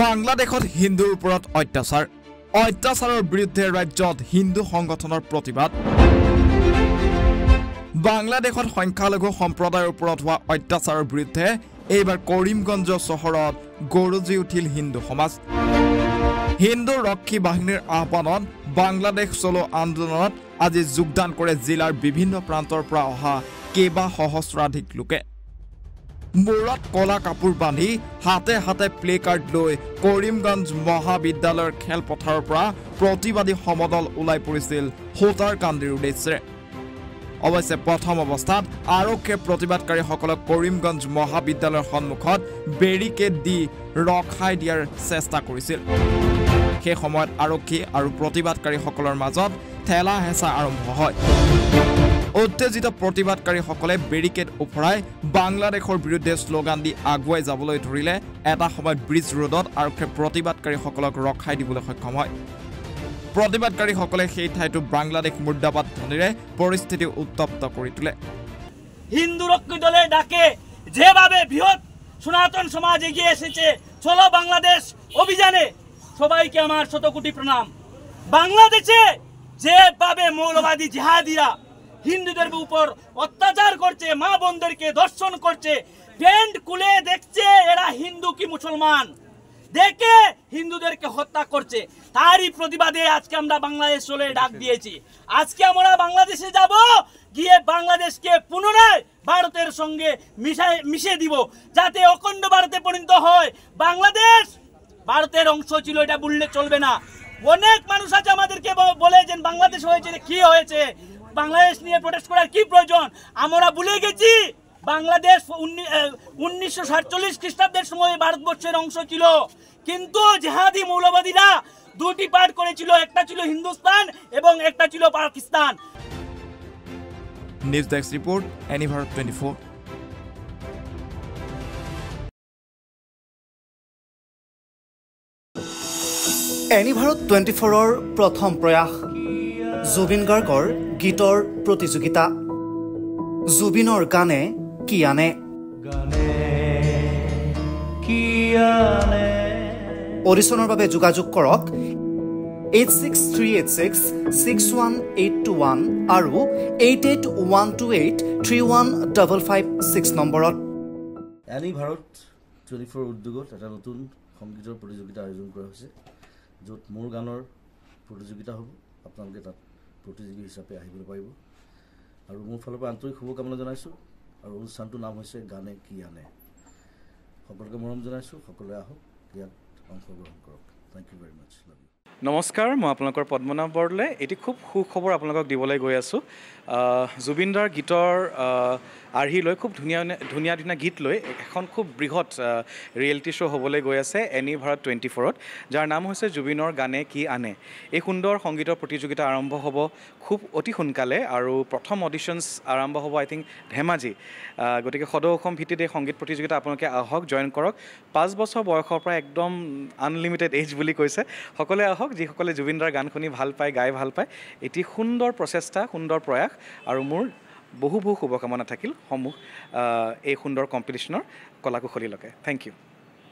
বাংলাদেশত হিন্দুৰ ওপৰত অত্যাচাৰৰ বিৰুদ্ধে ৰাজ্যত হিন্দু সংগঠনৰ প্ৰতিবাদ বাংলাদেশত সংখ্যালঘু সম্প্ৰদায়ৰ ওপৰত হোৱা অত্যাচাৰৰ বিৰুদ্ধে এইবাৰ কৰিমগঞ্জ চহৰত গৰজি উঠিল হিন্দু সমাজ হিন্দু ৰক্ষী বাহিনীৰ আহ্বানত বাংলাদেশ চলো আন্দোলনত আজি যোগদান কৰে জিলাৰ বিভিন্ন প্ৰান্তৰ পৰা অহা কেবা সহস্ৰাধিক লোকে মূৰত কলা কাপোৰ বান্ধি হাতে হাতে প্লে কাৰ্ড লৈ কৰিমগঞ্জ মহাবিদ্যালয়ৰ খেলপথাৰৰ পৰা প্ৰতিবাদী সমদল ওলাই পৰিছিল হোতাৰ কান্দিৰ উদ্দেশ্যে অৱশ্যে প্ৰথম অৱস্থাত আৰক্ষীয়ে প্ৰতিবাদকাৰীসকলক কৰিমগঞ্জ মহাবিদ্যালয়ৰ সন্মুখত বেৰিকেড দি ৰখাই দিয়াৰ চেষ্টা কৰিছিল সেই সময়ত আৰক্ষী আৰু প্ৰতিবাদকাৰীসকলৰ মাজত ঠেলা হেঁচা আৰম্ভ হয় উত্তেজিত প্ৰতিবাদকাৰীসকলে বেৰিকেড উফৰাই বাংলাদেশৰ বিৰুদ্ধে শ্লোগান দি আগুৱাই যাবলৈ ধৰিলে এটা সময়ত ব্ৰিজ ৰোডত আৰক্ষীয়ে প্ৰতিবাদকাৰীসকলক ৰখাই দিবলৈ সক্ষম হয় প্ৰতিবাদকাৰীসকলে সেই ঠাইটো বাংলাদেশ মুৰ্দাবাদ ধ্বনিৰে পৰিস্থিতি উত্তপ্ত কৰি তোলে হিন্দু রক্ষী দলের ডাকে যেভাবে বৃহৎ সনাতন সমাজ এগিয়ে এসেছে চলো বাংলাদেশ অভিযানে সবাইকে আমার শতকোটি প্রণাম বাংলাদেশে যেভাবে মৌলবাদী জিহাদিরা হিন্দুদের উপর অত্যাচার করছে মা বোনদেরকে ধর্ষণ করছে প্যান্ট খুলে দেখছে এরা হিন্দু কি মুসলমান দেখে হিন্দুদেরকে হত্যা করছে তারই প্রতিবাদে আজকে আমরা বাংলাদেশ চলে ডাক দিয়েছি আজকে আমরা বাংলাদেশে যাব গিয়ে বাংলাদেশকে পুনরায় ভারতের সঙ্গে মিশিয়ে দিব যাতে অখণ্ড ভারতে পরিণত হয় বাংলাদেশ ভারতের অংশ ছিল এটা বললে চলবে না অনেক মানুষ আছে আমাদেরকে বলে যে বাংলাদেশ হয়েছে কি হয়েছে বাংলাদেশ নিয়ে প্রোটেস্ট করার কি প্রয়োজন আমরা ভুলে গেছি বাংলাদেশ 1947 খ্রিস্টাব্দের সময় ভারতবর্ষের অংশ ছিল কিন্তু জিহাদি মৌলবাদীরা দুটি পার্ট করেছিল একটা ছিল হিন্দুস্তান এবং একটা ছিল পাকিস্তান নিউজ ডেস্ক রিপোর্ট এনি ভারত 24 এনি ভাৰত 24ৰ প্ৰথম প্ৰয়াস জুবিন গাৰ্গৰ গীতৰ প্ৰতিযোগিতা জুবিনৰ গানে কি আনে অডিশ্যনৰ বাবে যোগাযোগ কৰক 8638661821 আৰু 8812831556 নম্বৰত এনি ভাৰত 24 উদ্যোগত এটা নতুন সংগীতৰ প্ৰতিযোগিতা আয়োজন কৰা হৈছে য'ত মোৰ গানৰ প্ৰতিযোগিতা হ'ব আপোনালোকে তাত প্ৰতিযোগী হিচাপে আহিবলৈ পাৰিব আৰু মোৰ ফালৰ পৰা আন্তৰিক শুভকামনা জনাইছোঁ আৰু অনুষ্ঠানটোৰ নাম হৈছে গানে কি আনে সকলোকে মৰম জনাইছোঁ সকলোৱে আহক ইয়াত অংশগ্ৰহণ কৰক thank you very much love you নমস্কাৰ মই আপোনালোকৰ পদ্মনাভ বৰদলৈ এটি খুব সুখবৰ আপোনালোকক দিবলৈ গৈ আছোঁ জুবিনদাৰ গীতৰ আৰ্হি লৈ খুব ধুনীয়া ধুনীয়া গীত লৈ এখন খুব বৃহৎ ৰিয়েলিটি শ্ব' হ'বলৈ গৈ আছে এনি ভাৰত 24ত যাৰ নাম হৈছে জুবিনৰ গানে কি আনে এই সুন্দৰ সংগীতৰ প্ৰতিযোগিতা আৰম্ভ হ'ব খুব অতি সোনকালে আৰু প্ৰথম অডিশ্যনছ আৰম্ভ হ'ব আই থিংক ধেমাজি গতিকে সদৌ অসম ভিত্তিত এই সংগীত প্ৰতিযোগিতা আপোনালোকে আহক জইন কৰক 5 বছৰ বয়সৰ পৰা একদম আনলিমিটেড এজ বুলি কৈছে সকলোৱে আহক যিসকলে জুবিনদাৰ গান শুনি ভাল পায় গাই ভাল পায় এটি সুন্দৰ প্ৰচেষ্টা সুন্দৰ প্ৰয়াস আৰু মোৰ বহু শুভকামনা থাকিল সমূহ এই সুন্দৰ কম্পিটিশ্যনৰ কলাকুশলীলৈকে থেংক ইউ